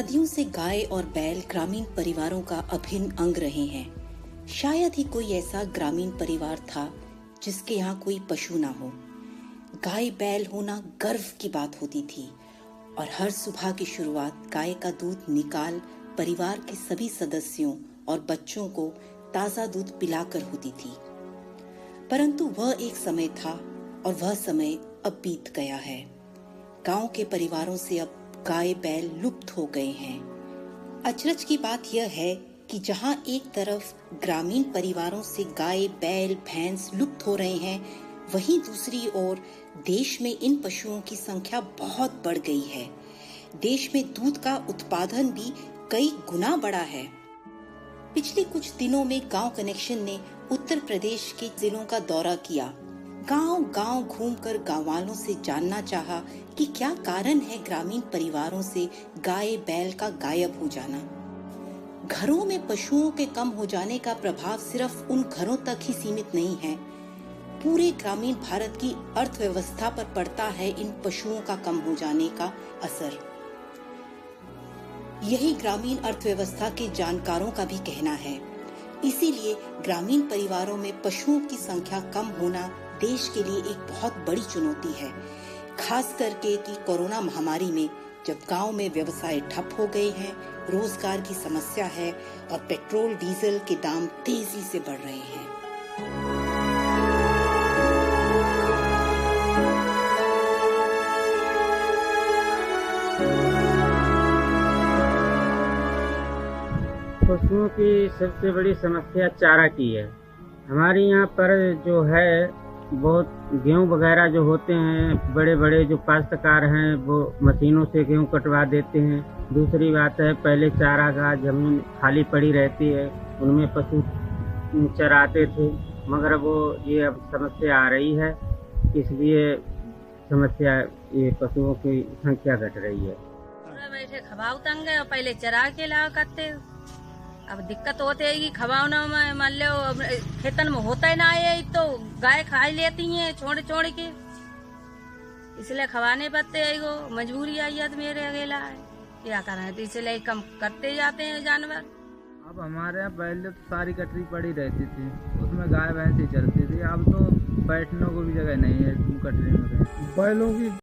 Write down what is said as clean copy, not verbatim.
सदियों से गाय और बैल ग्रामीण परिवारों का अभिन्न अंग रहे हैं। शायद ही कोई ऐसा ग्रामीण परिवार था जिसके यहाँ कोई पशु ना हो। गाय बैल होना गर्व की बात होती थी और हर सुबह की शुरुआत गाय का दूध निकाल परिवार के सभी सदस्यों और बच्चों को ताजा दूध पिलाकर होती थी। परंतु वह एक समय था और वह समय अब बीत गया है। गांव के परिवारों से अब गाय बैल लुप्त हो गए हैं। अचरज की बात यह है कि जहां एक तरफ ग्रामीण परिवारों से गाय बैल भैंस लुप्त हो रहे हैं, वहीं दूसरी ओर देश में इन पशुओं की संख्या बहुत बढ़ गई है। देश में दूध का उत्पादन भी कई गुना बढ़ा है। पिछले कुछ दिनों में गांव कनेक्शन ने उत्तर प्रदेश के जिलों का दौरा किया। गांव-गांव घूमकर गांव वालों से जानना चाहा कि क्या कारण है ग्रामीण परिवारों से गाय बैल का गायब हो जाना। घरों में पशुओं के कम हो जाने का प्रभाव सिर्फ उन घरों तक ही सीमित नहीं है, पूरे ग्रामीण भारत की अर्थव्यवस्था पर पड़ता है इन पशुओं का कम हो जाने का असर। यही ग्रामीण अर्थव्यवस्था के जानकारों का भी कहना है। इसीलिए ग्रामीण परिवारों में पशुओं की संख्या कम होना देश के लिए एक बहुत बड़ी चुनौती है, खास करके कि कोरोना महामारी में जब गांव में व्यवसाय ठप हो गए हैं, रोजगार की समस्या है और पेट्रोल डीजल के दाम तेजी से बढ़ रहे हैं। पशुओं की सबसे बड़ी समस्या चारा की है। हमारे यहाँ पर जो है बहुत गेहूं वगैरह जो होते हैं, बड़े बड़े जो काश्तकार हैं वो मशीनों से गेहूं कटवा देते हैं। दूसरी बात है, पहले चारागाह जमीन खाली पड़ी रहती है, उनमें पशु चराते थे, मगर वो ये अब समस्या आ रही है, इसलिए समस्या ये पशुओं की संख्या घट रही है। बैठे खवाऊ तंग है और पहले चरा के लाओ करते। अब दिक्कत होती है कि खवाना में मान लो खेतन में होता ही ना है, तो गाय खा लेती हैं छोड़ के, इसलिए खवाने पड़ते है। वो मजबूरी आई है मेरे अकेला है, क्या करें, तो इसलिए कम करते जाते हैं जानवर। अब हमारे यहाँ पहले तो सारी कटरी पड़ी रहती थी, उसमें गाय भैंस ही चलती थी। अब तो बैठने को भी जगह नहीं है कटरी में। बैलों की